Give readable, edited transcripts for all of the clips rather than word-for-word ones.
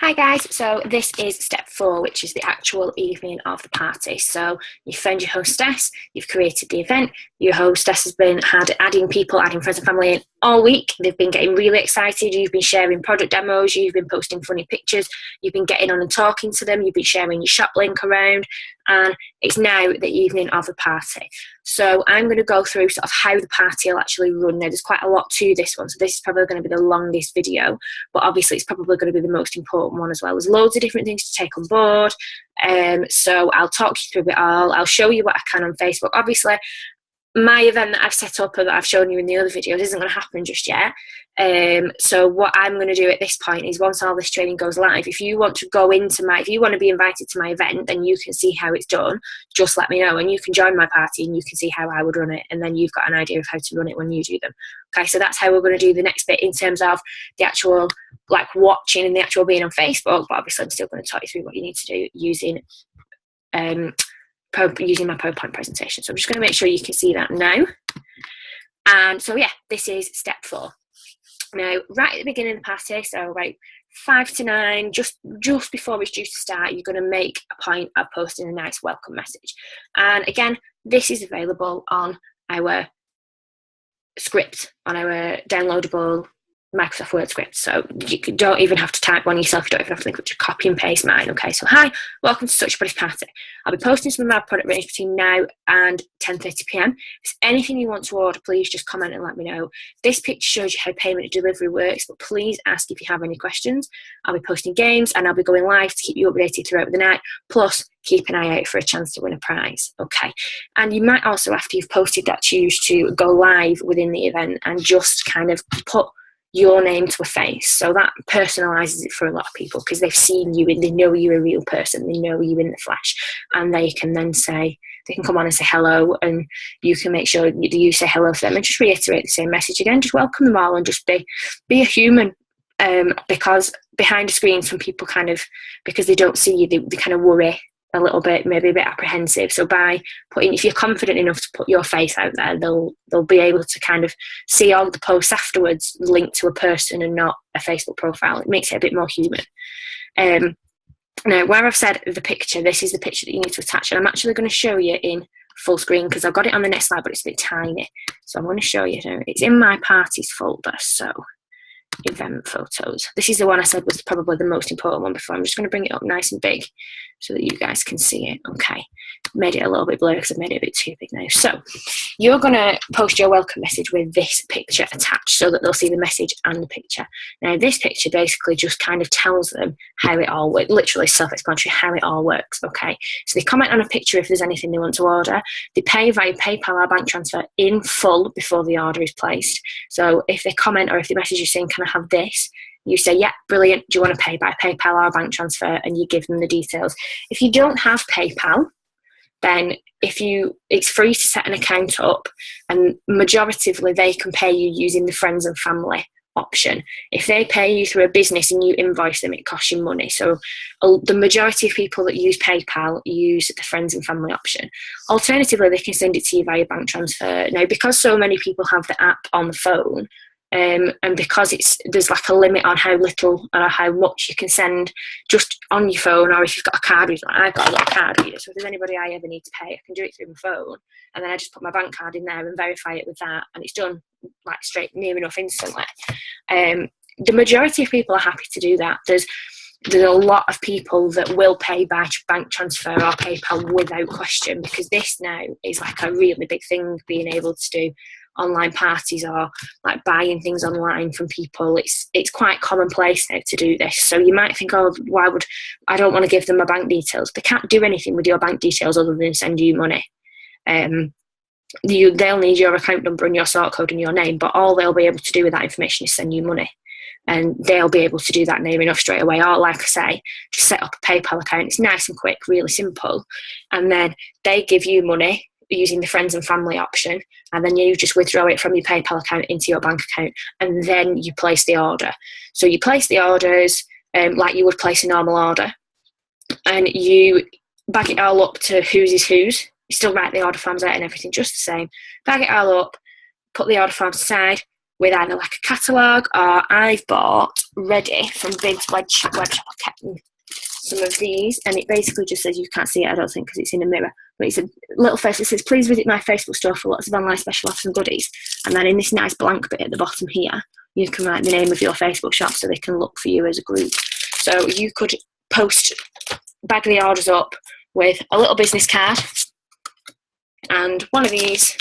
Hi guys, so this is step 4, which is the actual evening of the party. So you've found your hostess, you've created the event, your hostess has been adding people, adding friends and family in all week. They've been getting really excited, you've been sharing product demos, you've been posting funny pictures, you've been getting on and talking to them, you've been sharing your shop link around, and it's now the evening of the party. So I'm going to go through sort of how the party will actually run. Now there's quite a lot to this one, so this is probably going to be the longest video, but obviously it's probably going to be the most important one as well. There's loads of different things to take on board, so I'll talk you through it all. I'll show you what I can on Facebook. Obviously my event that I've set up and that I've shown you in the other videos isn't going to happen just yet. So what I'm going to do at this point is, once all this training goes live, if you want to be invited to my event, then you can see how it's done. Just let me know and you can join my party and you can see how I would run it, and then you've got an idea of how to run it when you do them. Okay, so that's how we're going to do the next bit in terms of the actual watching and the actual being on Facebook. But obviously I'm still going to talk you through what you need to do using my PowerPoint presentation. So I'm just going to make sure you can see that now. And so yeah, this is step 4. Now, right at the beginning of the party, so about 5 to 9, just before it's due to start, you're going to make a point of posting a nice welcome message. And again, this is available on our script, on our downloadable Microsoft Word script, so you don't even have to type one yourself, you don't even have to link, just copy and paste mine. Okay, so hi, welcome to Such a British Party. I'll be posting some of my product range between now and 10:30 p.m. If there's anything you want to order, please just comment and let me know. This picture shows you how payment and delivery works, but please ask if you have any questions. I'll be posting games and I'll be going live to keep you updated throughout the night, plus keep an eye out for a chance to win a prize. Okay, and you might also, after you've posted that, choose to go live within the event and just kind of put your name to a face. So that personalises it for a lot of people, because they've seen you and they know you're a real person, they know you in the flesh, and they can then come on and say hello, and you can make sure you say hello to them and just reiterate the same message again. Just welcome them all and just be a human, because behind a screen, some people because they don't see you, they kind of worry a little bit, maybe a bit apprehensive. So by if you're confident enough to put your face out there, they'll be able to kind of see all the posts afterwards linked to a person and not a Facebook profile. It makes it a bit more human. Now, where I've said the picture, this is the picture that you need to attach, and I'm actually going to show you in full screen because I've got it on the next slide, but it's a bit tiny. So I'm going to show you now. It's in my parties folder, so event photos. This is the one I said was probably the most important one before. I'm just going to bring it up nice and big so that you guys can see it. Okay, made it a little bit blurry because I've made it a bit too big now. So you're going to post your welcome message with this picture attached so that they'll see the message and the picture. Now this picture basically just kind of tells them how it all works, literally self-explanatory, how it all works. Okay, so they comment on a picture if there's anything they want to order. They pay via PayPal or bank transfer in full before the order is placed. So if they comment or if they message you saying, can I have this? You say, yeah, brilliant. Do you want to pay by PayPal or bank transfer? And you give them the details. If you don't have PayPal, then it's free to set an account up, and majoritively they can pay you using the friends and family option. If they pay you through a business and you invoice them, it costs you money. So the majority of people that use PayPal use the friends and family option. Alternatively, they can send it to you via bank transfer. Now, because so many people have the app on the phone, and because there's like a limit on how little or how much you can send just on your phone, or if you've got a card reader. I've got a little card reader, so if there's anybody I ever need to pay, I can do it through my phone, and then I just put my bank card in there and verify it with that, and it's done like straight, near enough instantly. The majority of people are happy to do that. There's a lot of people that will pay by bank transfer or PayPal without question, because this now is like a really big thing, being able to do online parties or like buying things online from people. It's quite commonplace now to do this. So you might think, oh, I don't want to give them my bank details. They can't do anything with your bank details other than send you money. They'll need your account number and your sort code and your name, but all they'll be able to do with that information is send you money. And they'll be able to do that near enough straight away. Or like I say, just set up a PayPal account. It's nice and quick, really simple. And then they give you money using the friends and family option, and then you just withdraw it from your PayPal account into your bank account, and then you place the order. So you place the orders like you would place a normal order, and you bag it all up to whose is whose. You still write the order forms out and everything just the same. Bag it all up, put the order forms aside, with either like a catalogue, or I've bought ready from Big's web shop. I've kept some of these, and it basically just says, you can't see it, I don't think, because it's in a mirror, but it's a little face that says, please visit my Facebook store for lots of online special offers and goodies. And then in this nice blank bit at the bottom here, you can write the name of your Facebook shop so they can look for you as a group. So you could post, bag the orders up with a little business card and one of these,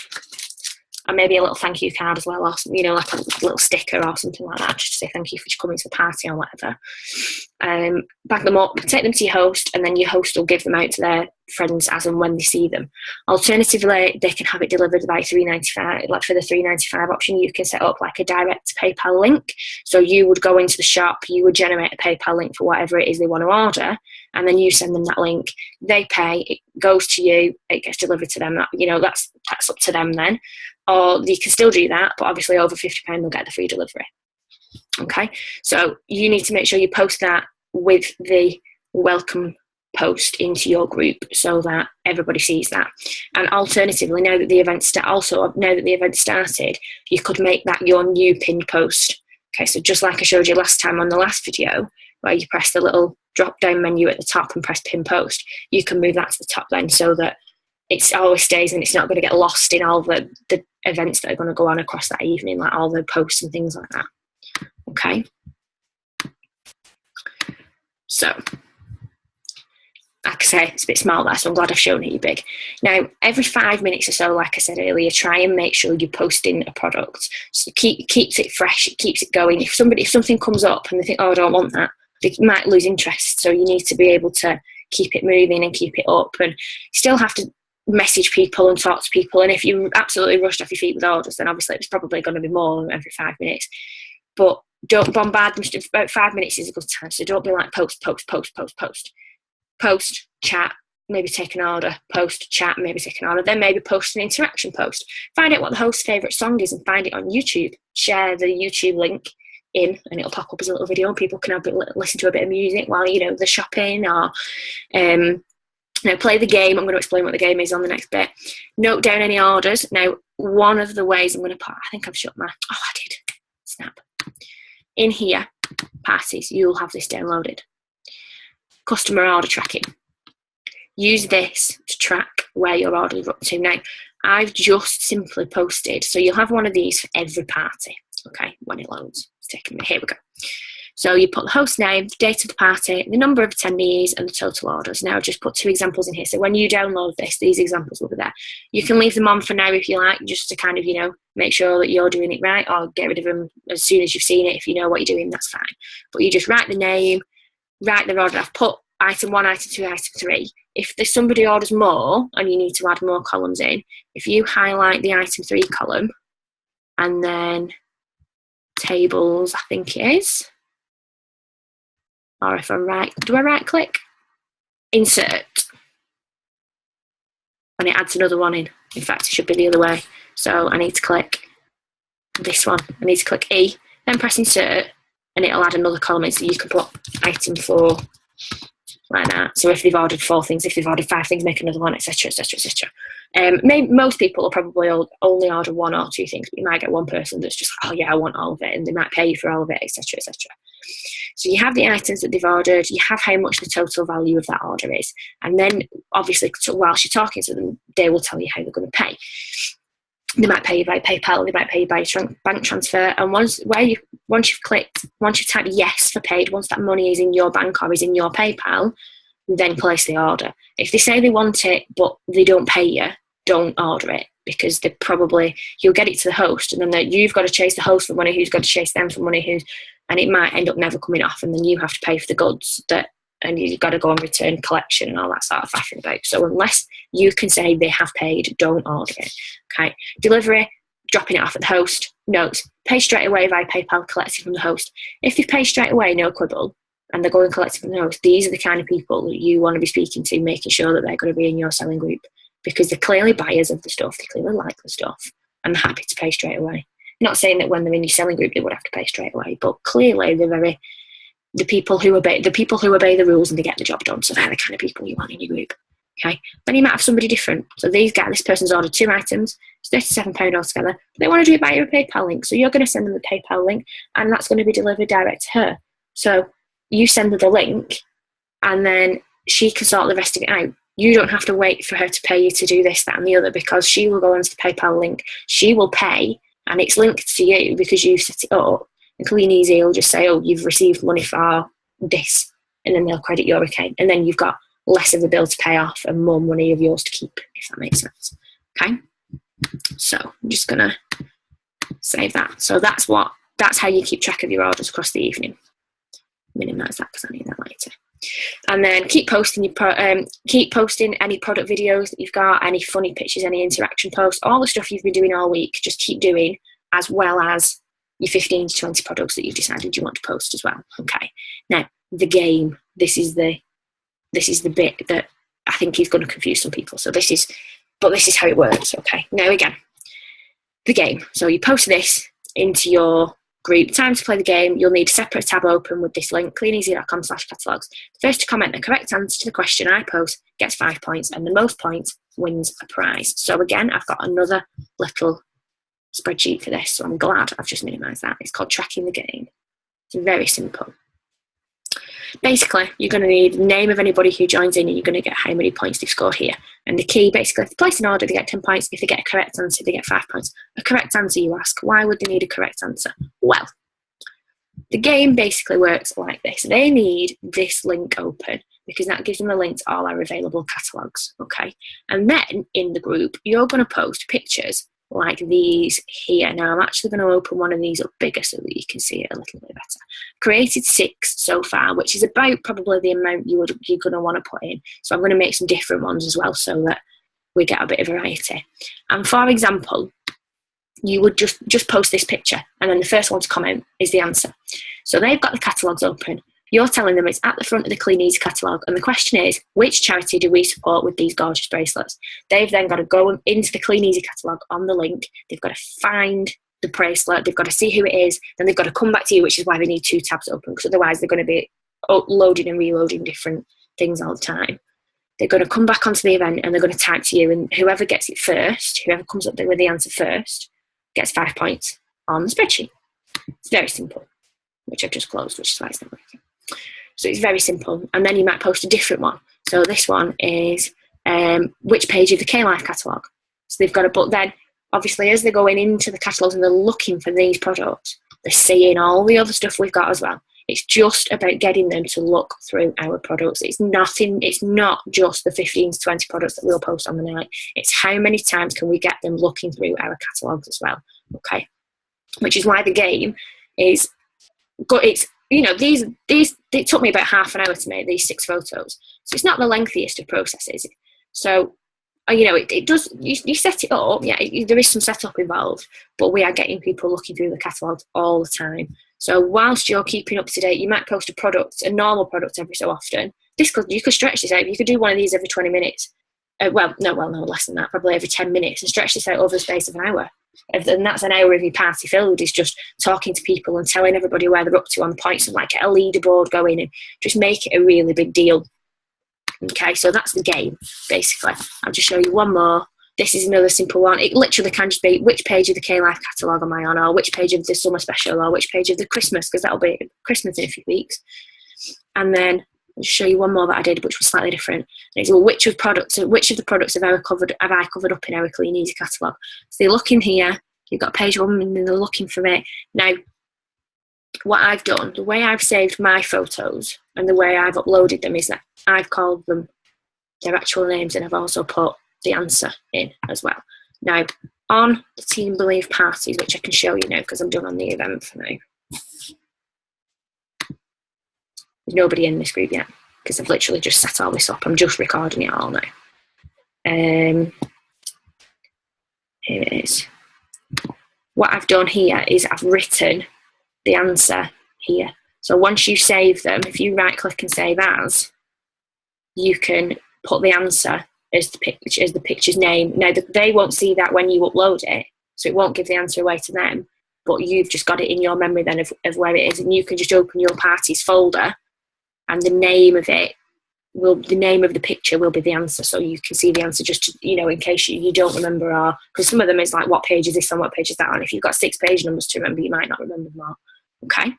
and maybe a little thank you card as well, or you know, like a little sticker or something like that, just to say thank you for coming to the party or whatever. Bag them up, take them to your host, and then your host will give them out to their friends as and when they see them. Alternatively, they can have it delivered by $3.95. Like for the $3.95 option, you can set up like a direct PayPal link. So you would go into the shop, you would generate a PayPal link for whatever it is they want to order, and then you send them that link. They pay, it goes to you, it gets delivered to them. You know, that's up to them then. Or you can still do that, but obviously over £50 they'll get the free delivery. Okay, so you need to make sure you post that with the welcome post into your group so that everybody sees that. And alternatively, now that the event started, you could make that your new pinned post. Okay, so just like I showed you last time on the last video, where you press the little drop down menu at the top and press pin post, you can move that to the top then, so that it always stays and it's not going to get lost in all the events that are going to go on across that evening, like all the posts and things like that. Okay, so like I say, it's a bit small there, so I'm glad I've shown it you big. Now, every 5 minutes or so, like I said earlier, try and make sure you're posting a product. So keeps it fresh, it keeps it going. If something comes up and they think, oh, I don't want that, they might lose interest. So you need to be able to keep it moving and keep it up, and still have to message people and talk to people. And if you're absolutely rushed off your feet with orders, then obviously it's probably going to be more every 5 minutes. But don't bombard them. About 5 minutes is a good time. So don't be like post, chat, maybe take an order, post, chat, maybe take an order, then maybe post an interaction post. Find out what the host's favourite song is and find it on YouTube. Share the YouTube link in and it'll pop up as a little video and people can listen to a bit of music while, you know, they're shopping, or now play the game. I'm going to explain what the game is on the next bit. Note down any orders. Now, one of the ways I'm going to put, I think I've shut my, I did, snap. In here, parties, you'll have this downloaded. Customer order tracking. Use this to track where your orders are up to. Now, I've just simply posted, so you'll have one of these for every party, okay, when it loads. It's taking me, here we go. So you put the host name, the date of the party, the number of attendees, and the total orders. Now, I've just put 2 examples in here. So when you download this, these examples will be there. You can leave them on for now if you like, just to kind of, you know, make sure that you're doing it right, or get rid of them as soon as you've seen it. If you know what you're doing, that's fine. But you just write the name, write the order. I've put item 1, item 2, item 3. If there's somebody orders more and you need to add more columns in, if you highlight the item 3 column and then tables, I think it is, or if I right click? Insert. And it adds another one in. In fact, it should be the other way. So I need to click this one. I need to click E, then press insert, and it'll add another column in, so you can put item 4 like that. So if they've ordered 4 things, if they've ordered 5 things, make another one, etc., etc., etc. Most people will probably only order 1 or 2 things, but you might get one person that's just, oh yeah, I want all of it, and they might pay you for all of it, etc., etc. So you have the items that they've ordered, you have how much the total value of that order is, and then obviously whilst you're talking to them, they will tell you how they're going to pay. They might pay you by PayPal, they might pay you by bank transfer, and once you've typed yes for paid, once that money is in your bank or is in your PayPal, then place the order. If they say they want it but they don't pay you, don't order it, because you'll get it to the host, and then you've got to chase the host for money, who's got to chase them for money, and it might end up never coming off, and then you have to pay for the goods and you've got to go on return collection and all that sort of faffing about. So unless you can say they have paid, don't order it. Okay. Delivery, dropping it off at the host. Notes, pay straight away via PayPal, collected from the host. If they pay straight away, no quibble, and they're going collected from the host, these are the kind of people that you want to be speaking to, making sure that they're going to be in your selling group, because they're clearly buyers of the stuff, they clearly like the stuff, and they're happy to pay straight away. Not saying that when they're in your selling group they would have to pay straight away, but clearly they're the people who obey the rules and they get the job done. So they're the kind of people you want in your group. Okay, then you might have somebody different. So this person's ordered 2 items, it's £37 altogether. They want to do it via a PayPal link. So you're going to send them the PayPal link, and that's going to be delivered direct to her. So you send her the link, and then she can sort the rest of it out. You don't have to wait for her to pay you to do this, that, and the other, because she will go onto the PayPal link. She will pay, and it's linked to you because you set it up. And Clean Easy will just say, oh, you've received money for this, and then they'll credit your account. And then you've got less of the bill to pay off and more money of yours to keep, if that makes sense. Okay, so I'm just gonna save that. So that's how you keep track of your orders across the evening. Minimize that because I need that later. And then keep posting any product videos that you've got, any funny pictures, any interaction posts, all the stuff you've been doing all week. Just keep doing, as well as your 15 to 20 products that you've decided you want to post as well. Okay, now the game. This is the bit that I think is going to confuse some people. So this is how it works. Okay, now again, the game. So you post this into your group. Time to play the game. You'll need a separate tab open with this link, cleaneasy.com/catalogs. The first to comment the correct answer to the question I post gets 5 points, and the most points wins a prize. So again, I've got another little spreadsheet for this, so I'm glad I've just minimised that. It's called Tracking the Game. It's very simple. Basically, you're going to need the name of anybody who joins in, and you're going to get how many points they've scored here. And the key, basically, if they place an order, they get 10 points. If they get a correct answer, they get 5 points. A correct answer, you ask, why would they need a correct answer? Well, the game basically works like this. They need this link open because that gives them a link to all our available catalogues, okay? And then in the group, you're going to post pictures like these here. Now I'm actually going to open one of these up bigger so that you can see it a little bit better. Created 6 so far, which is about probably the amount you're going to want to put in. So I'm going to make some different ones as well so that we get a bit of variety. And for example, you would just post this picture, and then the first one to comment is the answer. So they've got the catalogues open. You're telling them it's at the front of the Clean Easy catalogue, and the question is, which charity do we support with these gorgeous bracelets? They've then got to go into the Clean Easy catalogue on the link. They've got to find the bracelet. They've got to see who it is. Then they've got to come back to you, which is why they need 2 tabs open, because otherwise they're going to be loading and reloading different things all the time. They're going to come back onto the event, and they're going to type to you, and whoever gets it first, whoever comes up there with the answer first, gets 5 points on the spreadsheet. It's very simple, which I've just closed, which is why it's not working. So it's very simple. And then you might post a different one. So this one is which page of the K-Life catalogue. So they've got to, but then obviously as they're going into the catalogues and they're looking for these products, they're seeing all the other stuff we've got as well. It's just about getting them to look through our products. It's not just the 15 to 20 products that we'll post on the night. It's how many times can we get them looking through our catalogues as well. Okay. Which is why the game is good. It's, you know, these it took me about half an hour to make these 6 photos. So it's not the lengthiest of processes. So, you know, it does, you set it up, yeah, there is some setup involved, but we are getting people looking through the catalogues all the time. So whilst you're keeping up to date, you might post a normal product every so often. You could stretch this out. You could do one of these every 20 minutes. No, less than that, probably every 10 minutes, and stretch this out over the space of an hour. And that's an hour of your party filled, is just talking to people and telling everybody where they're up to on the points, and like get a leaderboard going and just make it a really big deal. Okay, so that's the game, basically. I'll just show you one more. This is another simple one. It literally can just be which page of the K-Life catalogue am I on, or which page of the summer special, or which page of the Christmas, because that'll be Christmas in a few weeks. And then I'll show you one more that I did, which was slightly different. And it's, well, which of the products have I covered up in our Clean Easy catalogue? So they look in here, you've got page 1, and then they're looking for it. Now, what I've done, the way I've saved my photos and the way I've uploaded them is that I've called them their actual names, and I've also put the answer in as well. Now, on the Team Believe parties, which I can show you now because I'm done on the event for now. There's nobody in this group yet because I've literally just set all this up. I'm just recording it all now. Here it is. What I've done here is I've written the answer here. So once you save them, if you right click and save as, you can put the answer as the picture's name. Now they won't see that when you upload it, so it won't give the answer away to them, but you've just got it in your memory then of where it is, and you can just open your party's folder and the name of it the name of the picture will be the answer, so you can see the answer just to, you know, in case you don't remember, because some of them is like, what page is this on, what page is that on? If you've got 6 page numbers to remember, you might not remember them all. Okay.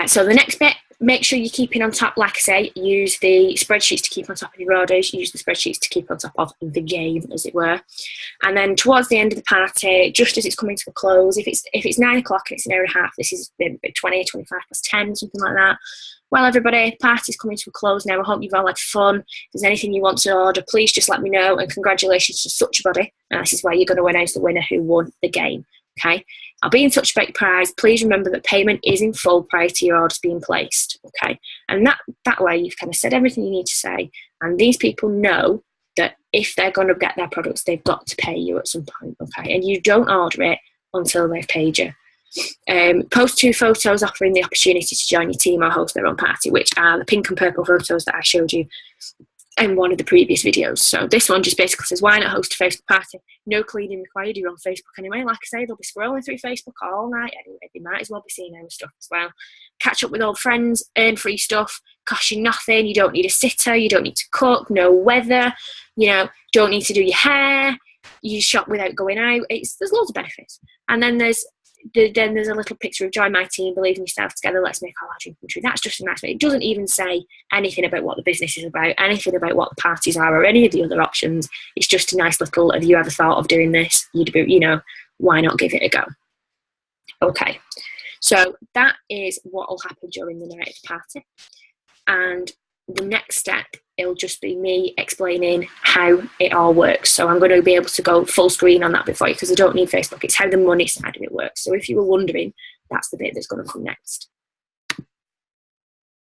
So the next bit, make sure you're keeping on top. Like I say, use the spreadsheets to keep on top of your orders, use the spreadsheets to keep on top of the game, as it were. And then towards the end of the party, just as it's coming to a close, if it's 9 o'clock and it's an hour and a half, this is 20, 25 past 10, something like that. Well, everybody, party's coming to a close now. I hope you've all had fun. If there's anything you want to order, please just let me know. And congratulations to such a body. And this is where you're going to announce the winner who won the game. Okay, I'll be in touch about your prize. Please remember that payment is in full prior to your orders being placed. Okay, and that way you've kind of said everything you need to say, and these people know that if they're going to get their products, they've got to pay you at some point. Okay, and you don't order it until they've paid you. Post 2 photos offering the opportunity to join your team or host their own party, which are the pink and purple photos that I showed you in one of the previous videos. So this one just basically says, why not host a Facebook party? No cleaning required. You're on Facebook anyway. Like I say, they'll be scrolling through Facebook all night anyway. They might as well be seeing our stuff as well. Catch up with old friends, earn free stuff, cost you nothing. You don't need a sitter. You don't need to cook. No weather. You know, don't need to do your hair. You shop without going out. There's loads of benefits. And then there's a little picture of join my team, believe in yourself, together, let's make our dream come true. That's just a nice way. It doesn't even say anything about what the business is about, anything about what the parties are, or any of the other options. It's just a nice little, have you ever thought of doing this? You know, why not give it a go? Okay, so that is what will happen during the night of the party. And the next step, it'll just be me explaining how it all works. So I'm going to be able to go full screen on that before you, because I don't need Facebook. It's how the money side of it works. So if you were wondering, that's the bit that's going to come next.